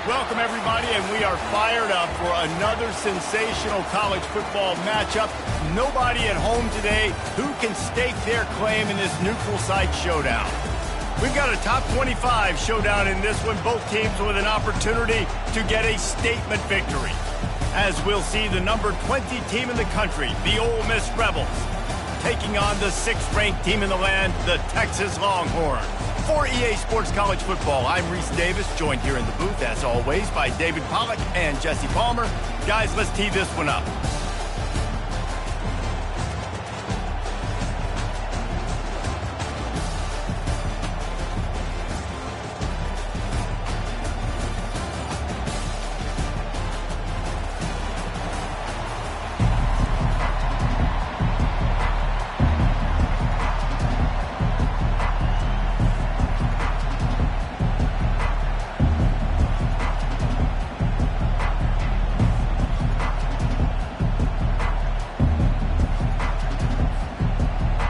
Welcome, everybody, and we are fired up for another sensational college football matchup. Nobody at home today who can stake their claim in this neutral site showdown. We've got a top 25 showdown in this one, both teams with an opportunity to get a statement victory. As we'll see the number 20 team in the country, the Ole Miss Rebels, taking on the 6th-ranked team in the land, the Texas Longhorns. For EA Sports College Football, I'm Reese Davis, joined here in the booth, as always, by David Pollack and Jesse Palmer. Guys, let's tee this one up.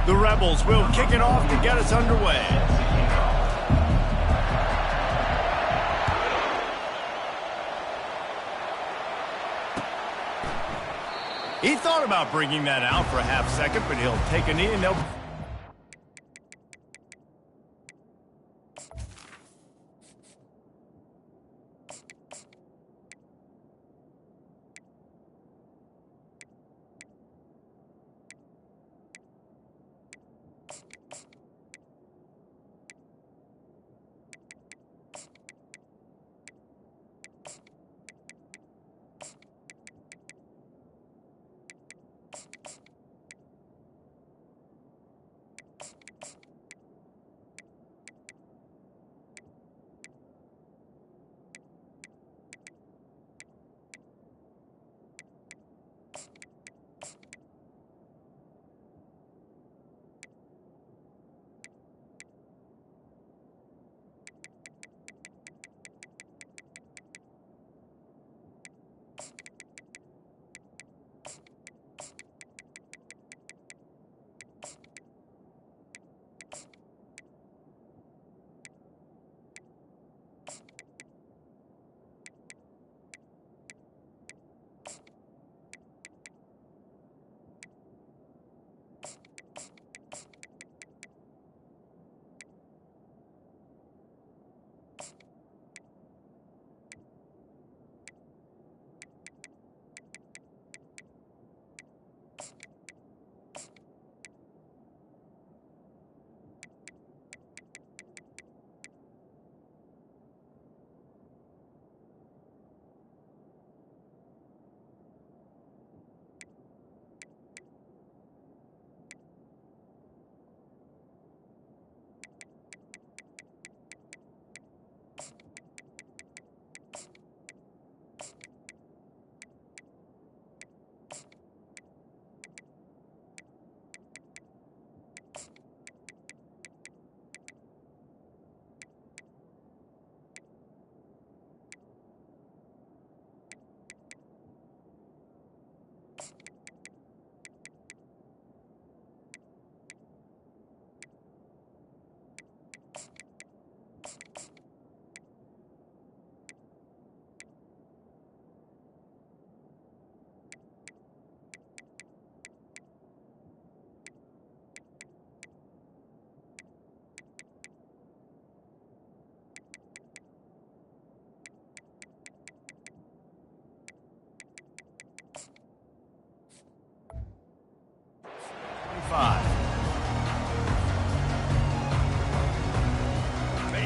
The Rebels will kick it off to get us underway. He thought about bringing that out for a half second, but he'll take a knee and they'll...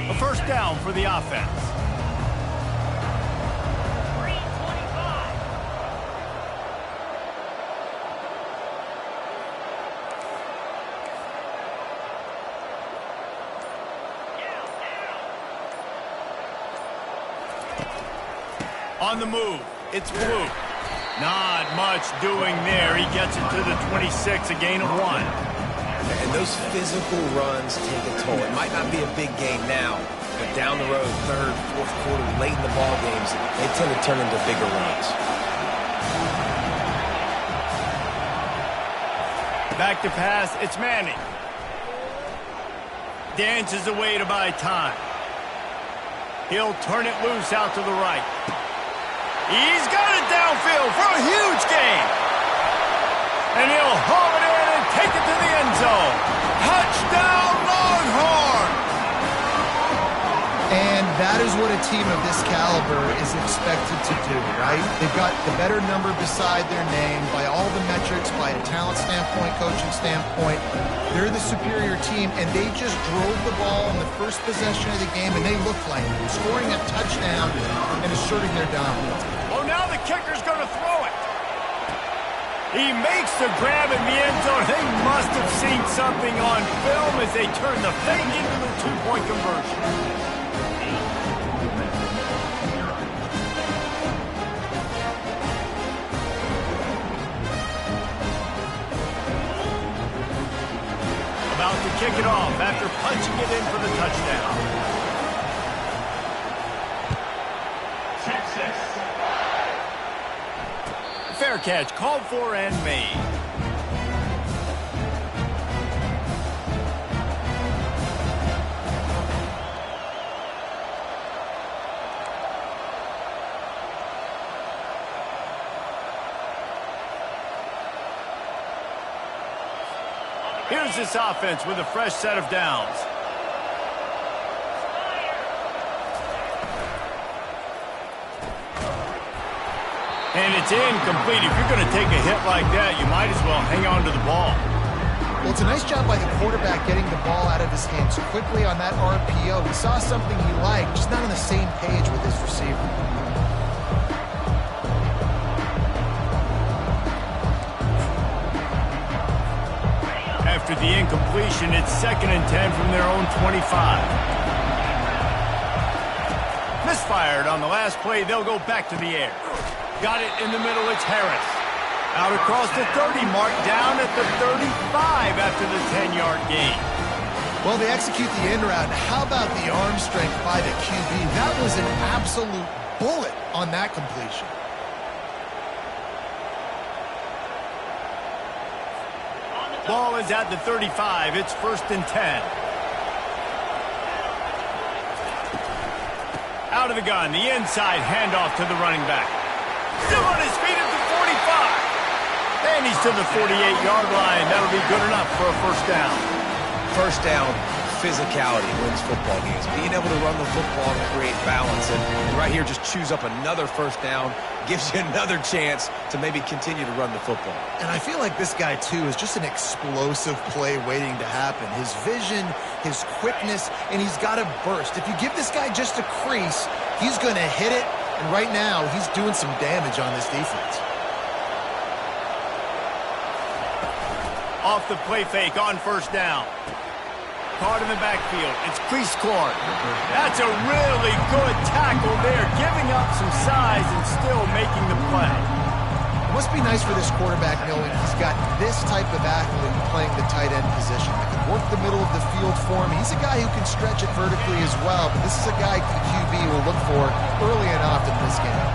A first down for the offense. On the move, it's Blue. Not much doing there. He gets it to the 26, a gain of 1. And those physical runs take a toll. It might not be a big game now, but down the road, third, fourth quarter, late in the ball games, they tend to turn into bigger runs. Back to pass, it's Manning. Dances away to buy time. He'll turn it loose out to the right. He's got it downfield for a huge gain. And he'll haul it in and take it to the end zone. Touchdown, Longhorn! And that is what a team of this caliber is expected to do, right? They've got the better number beside their name by all the metrics, by a talent standpoint, coaching standpoint. They're the superior team, and they just drove the ball in the first possession of the game, and they looked like it, scoring a touchdown and asserting their dominance. Oh, now the kicker's going to throw it. He makes the grab in the end zone. They must have seen something on film as they turn the fake into the two-point conversion. About to kick it off after punching it in for the touchdown. Fair catch, called for and made. Here's this offense with a fresh set of downs. And it's incomplete. If you're going to take a hit like that, you might as well hang on to the ball. Well, it's a nice job by the quarterback getting the ball out of his hands quickly on that RPO. He saw something he liked, just not on the same page with his receiver. After the incompletion, it's 2nd and 10 from their own 25. Misfired on the last play. They'll go back to the air. Got it in the middle. It's Harris. Out across the 30 mark, down at the 35 after the 10-yard gain. Well, they execute the end route. How about the arm strength by the QB? That was an absolute bullet on that completion. Ball is at the 35. It's 1st and 10. Out of the gun, the inside handoff to the running back. Still on his feet at the 45. And he's to the 48-yard line. That'll be good enough for a first down. First down, physicality wins football games. Being able to run the football and create balance. And right here, just choose up another first down. Gives you another chance to maybe continue to run the football. And I feel like this guy, too, is just an explosive play waiting to happen. His vision, his quickness, and he's got a burst. If you give this guy just a crease, he's going to hit it. And right now, he's doing some damage on this defense. Off the play fake on first down. Caught in the backfield. It's crease court. That's a really good tackle there, giving up some size and still making the play. It must be nice for this quarterback knowing he's got this type of athlete playing the tight end position that can work the middle of the field for him. He's a guy who can stretch it vertically as well, but this is a guy the QB will look for early and often in this game.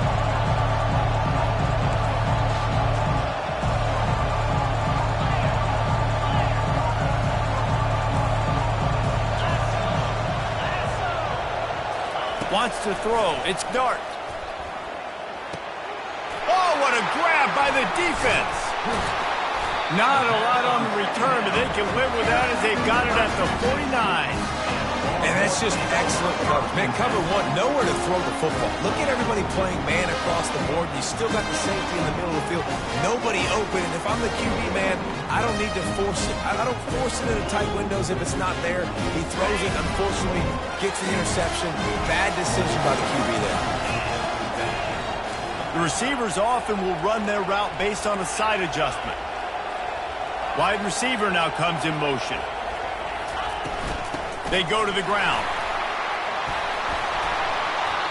Wants to throw. It's Dart. Oh, what a grab by the defense. Not a lot on the return, but they can live with that as they got it at the 49. And that's just excellent coverage. Man, cover one, nowhere to throw the football. Look at everybody playing man across the board. You still got the safety in the middle of the field. Nobody open. And if I'm the QB, man, I don't need to force it. I don't force it into tight windows if it's not there. He throws it, unfortunately, gets the interception. Bad decision by the QB there. The receivers often will run their route based on a side adjustment. Wide receiver now comes in motion. They go to the ground.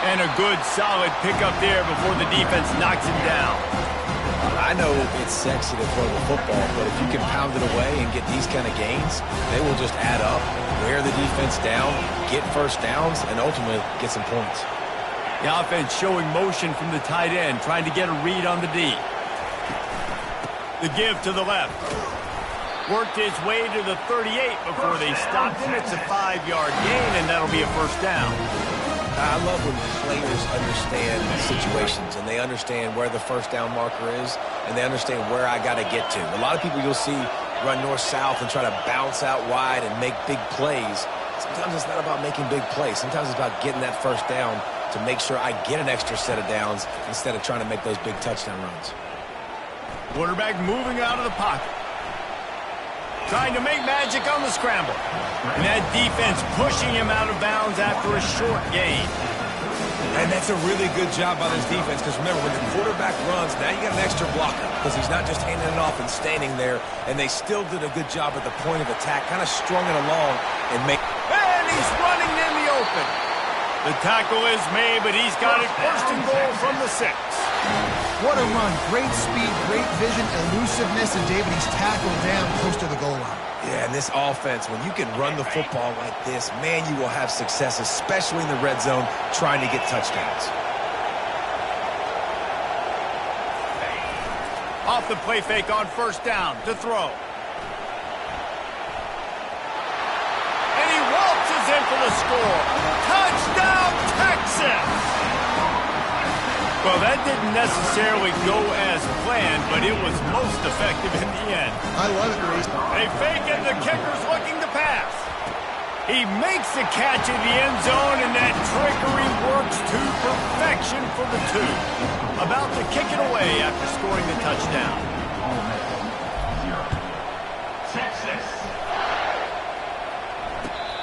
And a good, solid pickup there before the defense knocks him down. I know it's sexy to throw the football, but if you can pound it away and get these kind of gains, they will just add up, wear the defense down, get first downs, and ultimately get some points. The offense showing motion from the tight end, trying to get a read on the D. The give to the left. Worked his way to the 38 before they stopped him. It's a 5-yard gain, and that'll be a first down. I love when players understand situations and they understand where the first down marker is and they understand where I got to get to. A lot of people you'll see run north-south and try to bounce out wide and make big plays. Sometimes it's not about making big plays. Sometimes it's about getting that first down to make sure I get an extra set of downs instead of trying to make those big touchdown runs. Quarterback moving out of the pocket. Trying to make magic on the scramble. And that defense pushing him out of bounds after a short gain. And that's a really good job by this defense because remember, when the quarterback runs, now you got an extra blocker because he's not just handing it off and standing there. And they still did a good job at the point of attack, kind of strung it along and make. And he's running in the open. The tackle is made, but he's got it first and goal from the 6. What a run. Great speed, great vision, elusiveness, and David, he's tackled down close to the goal line. Yeah, and this offense, when you can run the football like this, man, you will have success, especially in the red zone, trying to get touchdowns. Off the play fake on first down to throw. And he waltzes in for the score. Touchdown, Texas! Well, that didn't necessarily go as planned, but it was most effective in the end. I love it, Reese. They fake it, the kicker's looking to pass. He makes the catch in the end zone, and that trickery works to perfection for the 2. About to kick it away after scoring the touchdown.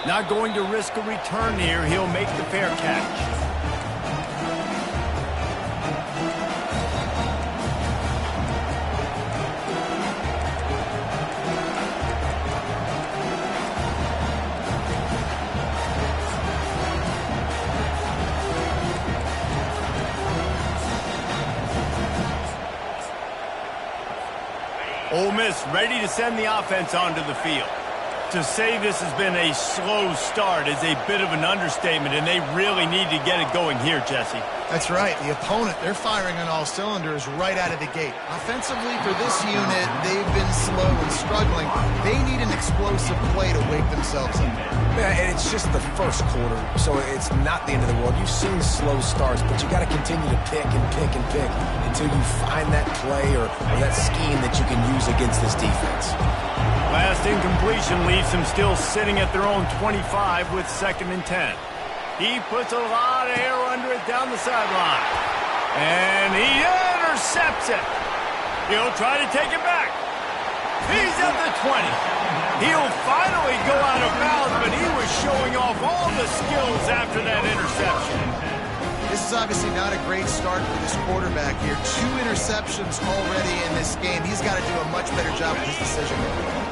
Not going to risk a return here. He'll make the fair catch. Ole Miss ready to send the offense onto the field. To say this has been a slow start is a bit of an understatement, and they really need to get it going here, Jesse. That's right. The opponent, they're firing on all cylinders right out of the gate. Offensively, for this unit, they've been slow and struggling. They need an explosive play to wake themselves up. Yeah, and it's just the first quarter, so it's not the end of the world. You've seen slow starts, but you got to continue to pick and pick and pick until you find that play or that scheme that you can use against this defense. Last incompletion leaves them still sitting at their own 25 with 2nd and 10. He puts a lot of air under it down the sideline. And he intercepts it. He'll try to take it back. He's at the 20. He'll finally go out of bounds, but he was showing off all the skills after that interception. This is obviously not a great start for this quarterback here. 2 interceptions already in this game. He's got to do a much better job with his decision-making.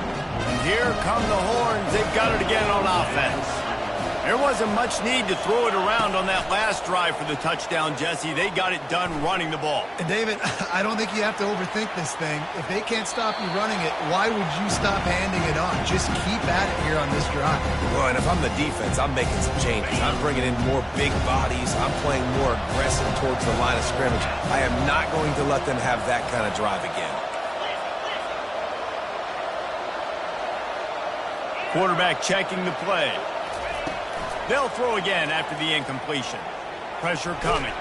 Here come the horns. They've got it again on offense. There wasn't much need to throw it around on that last drive for the touchdown, Jesse. They got it done running the ball. And David, I don't think you have to overthink this thing. If they can't stop you running it, why would you stop handing it on? Just keep at it here on this drive. Well, and if I'm the defense, I'm making some changes. I'm bringing in more big bodies. I'm playing more aggressive towards the line of scrimmage. I am not going to let them have that kind of drive again. Quarterback checking the play. They'll throw again after the incompletion. Pressure coming.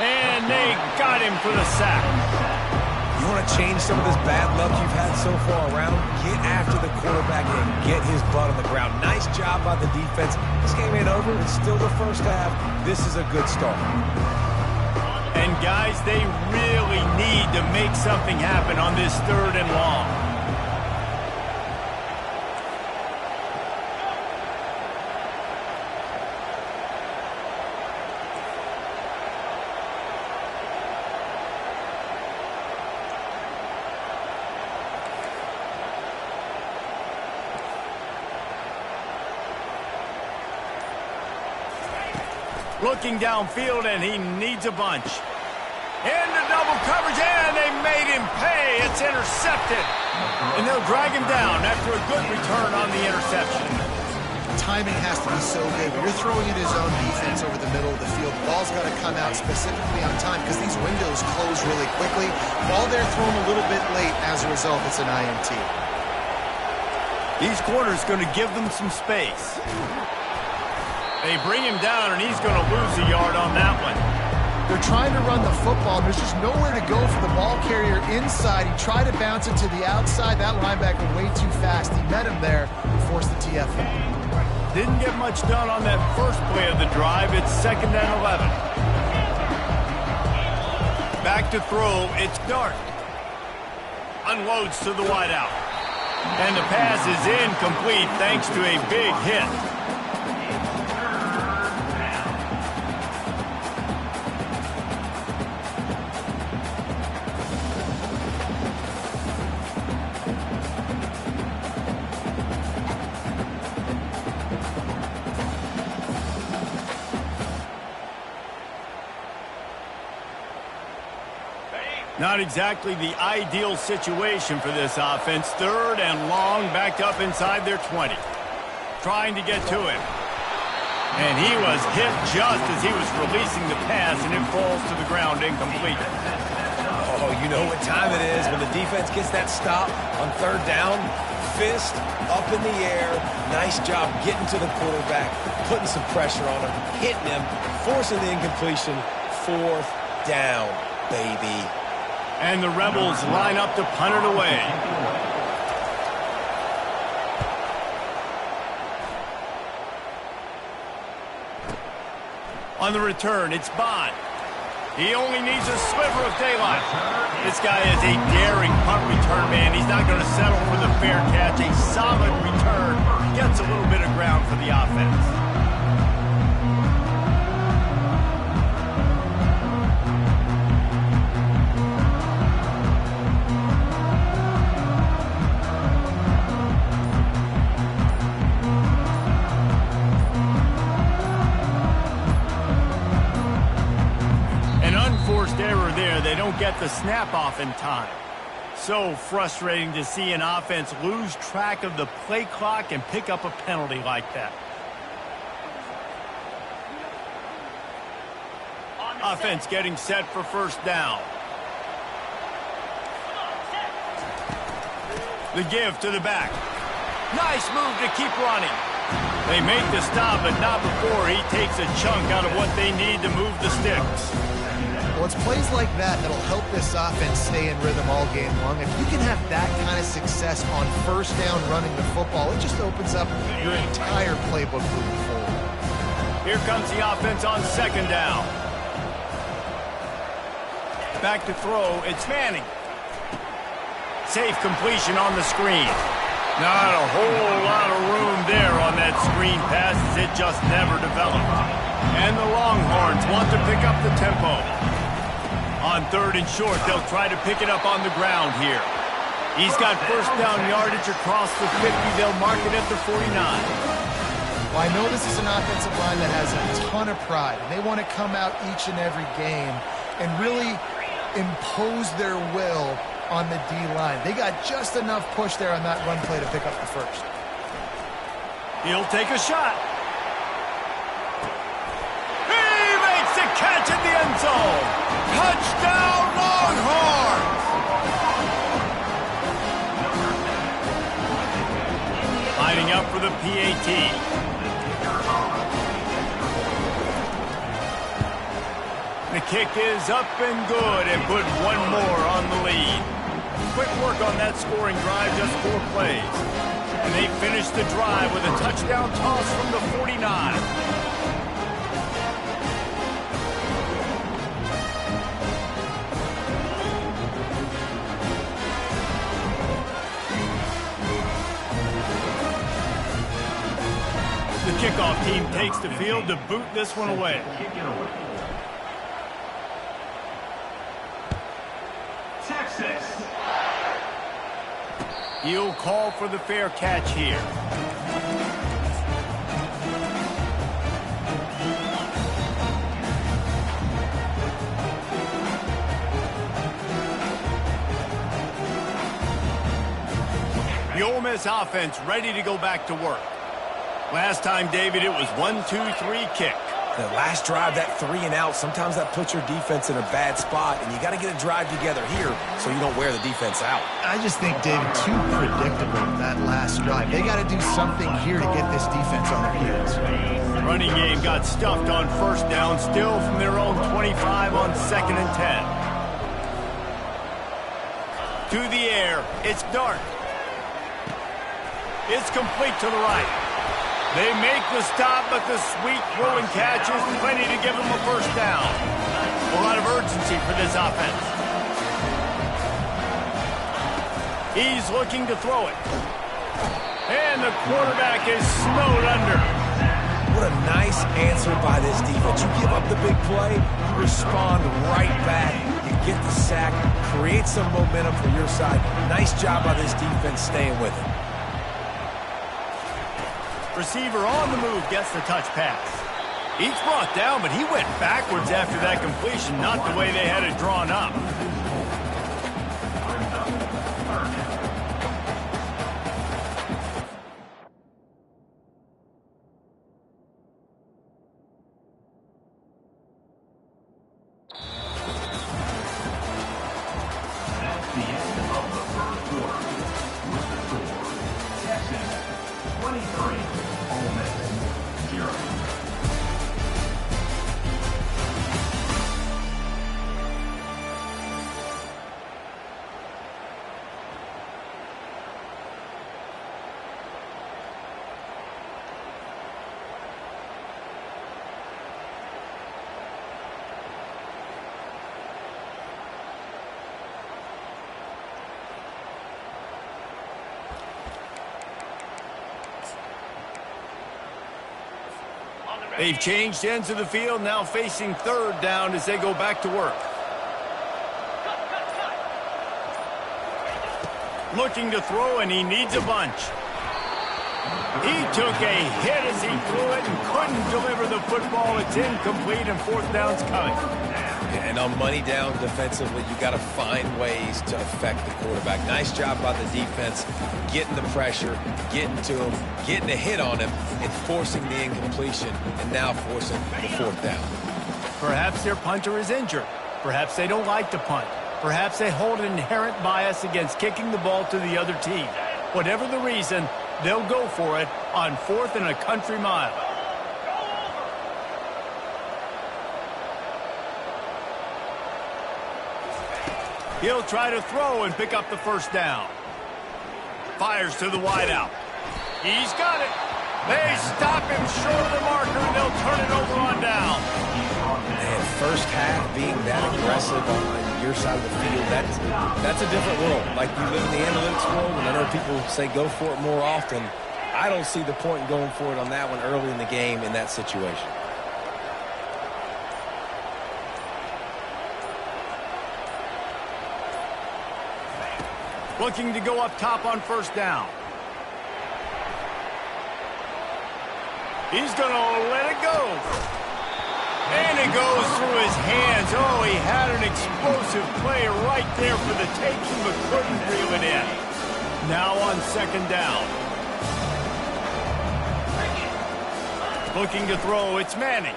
And they got him for the sack. You want to change some of this bad luck you've had so far around? Get after the quarterback and get his butt on the ground. Nice job by the defense. This game ain't over. It's still the first half. This is a good start. And guys, they really need to make something happen on this 3rd and long. Looking downfield, and he needs a bunch. Into double coverage, and they made him pay. It's intercepted. And they'll drag him down after a good return on the interception. Timing has to be so good. When you're throwing at his own defense over the middle of the field, the ball's got to come out specifically on time because these windows close really quickly. Ball there thrown a little bit late. As a result, it's an INT. These corners going to give them some space. They bring him down, and he's going to lose a yard on that one. They're trying to run the football, and there's just nowhere to go for the ball carrier inside. He tried to bounce it to the outside. That linebacker way too fast. He met him there and forced the TFL. Didn't get much done on that first play of the drive. It's 2nd and 11. Back to throw. It's Dart. Unloads to the wideout. And the pass is incomplete thanks to a big hit. Not exactly the ideal situation for this offense. 3rd and long, backed up inside their 20. Trying to get to him. And he was hit just as he was releasing the pass, and it falls to the ground incomplete. Oh, you know what time it is when the defense gets that stop on 3rd down. Fist up in the air. Nice job getting to the quarterback, putting some pressure on him, hitting him, forcing the incompletion. 4th down, baby. And the Rebels line up to punt it away. On the return, it's Bond. He only needs a sliver of daylight. This guy is a daring punt return man. He's not going to settle for the fair catch. A solid return. Gets a little bit of ground for the offense. Error there. They don't get the snap off in time. So frustrating to see an offense lose track of the play clock and pick up a penalty like that. Offense getting set for 1st down. The give to the back. Nice move to keep running. They make the stop, but not before he takes a chunk out of what they need to move the sticks. Well, it's plays like that that'll help this offense stay in rhythm all game long. If you can have that kind of success on 1st down running the football, it just opens up your entire playbook moving forward. Here comes the offense on 2nd down. Back to throw, it's Manning. Safe completion on the screen. Not a whole lot of room there on that screen pass as it just never developed. And the Longhorns want to pick up the tempo. On 3rd and short, they'll try to pick it up on the ground here. He's got 1st down yardage across the 50. They'll mark it at the 49. Well, I know this is an offensive line that has a ton of pride, and they want to come out each and every game and really impose their will on the D-line. They got just enough push there on that run play to pick up the 1st. He'll take a shot. Catch in the end zone. Touchdown, Longhorns! Lining up for the PAT. The kick is up and good and put one more on the lead. Quick work on that scoring drive, just 4 plays. And they finish the drive with a touchdown toss from the 49. The kickoff team takes the field to boot this one away. Texas. He'll call for the fair catch here. The Ole Miss offense ready to go back to work. Last time, David, it was 1-2-3 kick. The last drive, that 3 and out, sometimes that puts your defense in a bad spot, and you got to get a drive together here so you don't wear the defense out. I just think, David, too predictable, that last drive. They got to do something here to get this defense on their heels. Running game got stuffed on first down, still from their own 25 on 2nd and 10. To the air, it's Dart. It's complete to the right. They make the stop, but the sweet throwing catch is plenty to give them a first down. A lot of urgency for this offense. He's looking to throw it. And the quarterback is snowed under. What a nice answer by this defense. You give up the big play, you respond right back. You get the sack, create some momentum for your side. Nice job by this defense staying with it. Receiver on the move gets the touch pass. He's brought down, but he went backwards after that completion, not the way they had it drawn up. That's the end of the first quarter. With the score, Texas 23, Ole Miss 0. They've changed ends of the field, now facing 3rd down as they go back to work. Looking to throw, and he needs a bunch. He took a hit as he threw it and couldn't deliver the football. It's incomplete, and 4th down's coming. And on money down defensively, you got to find ways to affect the quarterback. Nice job by the defense, getting the pressure, getting to him, getting a hit on him, and forcing the incompletion, and now forcing the 4th down. Perhaps their punter is injured. Perhaps they don't like to punt. Perhaps they hold an inherent bias against kicking the ball to the other team. Whatever the reason, they'll go for it on 4th and a country mile. He'll try to throw and pick up the first down. Fires to the wideout. He's got it. They stop him short of the marker, and they'll turn it over on down. And first half being that aggressive on your side of the field, that's a different world. Like you live in the analytics world, and I know people say go for it more often. I don't see the point in going for it on that one early in the game in that situation. Looking to go up top on first down. He's going to let it go. And it goes through his hands. Oh, he had an explosive play right there for the taking, but couldn't reel it in. Now on 2nd down. Looking to throw, it's Manning.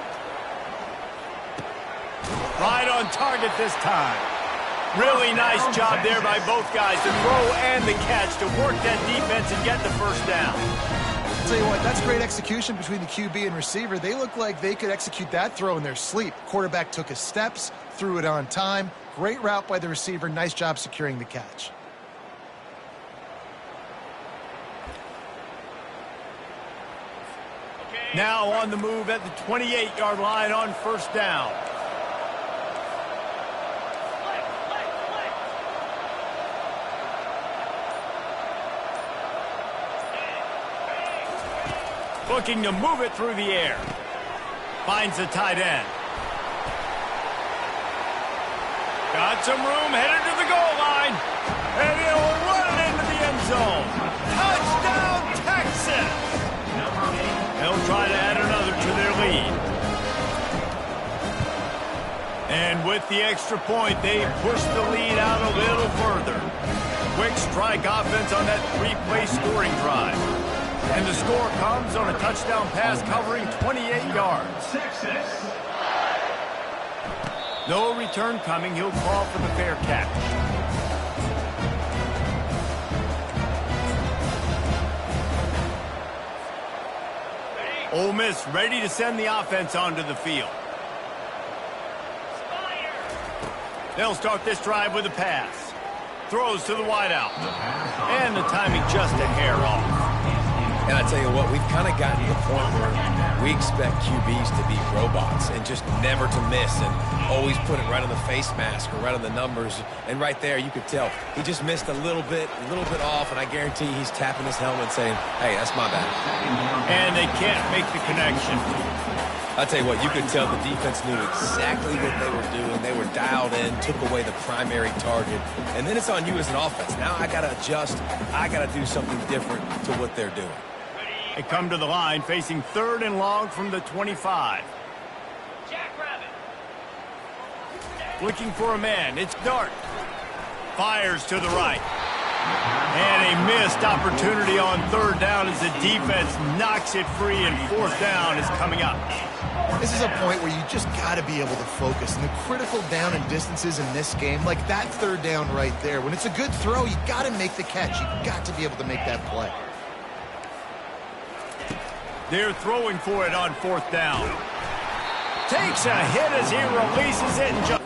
Right on target this time. Really nice job there by both guys, the throw and the catch, to work that defense and get the first down. I'll tell you what, that's great execution between the QB and receiver. They look like they could execute that throw in their sleep. Quarterback took his steps, threw it on time. Great route by the receiver. Nice job securing the catch. Now on the move at the 28-yard line on first down. Looking to move it through the air. Finds the tight end. Got some room, headed to the goal line. And he'll run it into the end zone. Touchdown, Texas! They'll try to add another to their lead. And with the extra point, they push the lead out a little further. Quick strike offense on that 3-play scoring drive. And the score comes on a touchdown pass covering 28 yards. Texas. No return coming. He'll call for the fair catch. Ole Miss ready to send the offense onto the field. They'll start this drive with a pass. Throws to the wideout. And the timing just a hair off. And I tell you what, we've kind of gotten to the point where we expect QBs to be robots and just never to miss and always put it right on the face mask or right on the numbers. And right there, you could tell he just missed a little bit off, and I guarantee he's tapping his helmet saying, hey, that's my bad. And they can't make the connection. I'll tell you what, you could tell the defense knew exactly what they were doing. They were dialed in, took away the primary target. And then it's on you as an offense. Now I got to adjust. I got to do something different to what they're doing. They come to the line facing 3rd and long from the 25. Looking for a man. It's Dart. Fires to the right. And a missed opportunity on 3rd down as the defense knocks it free, and 4th down is coming up. This is a point where you just got to be able to focus. And the critical down and distances in this game, like that 3rd down right there, when it's a good throw, you got to make the catch. You got to be able to make that play. They're throwing for it on 4th down. Takes a hit as he releases it and just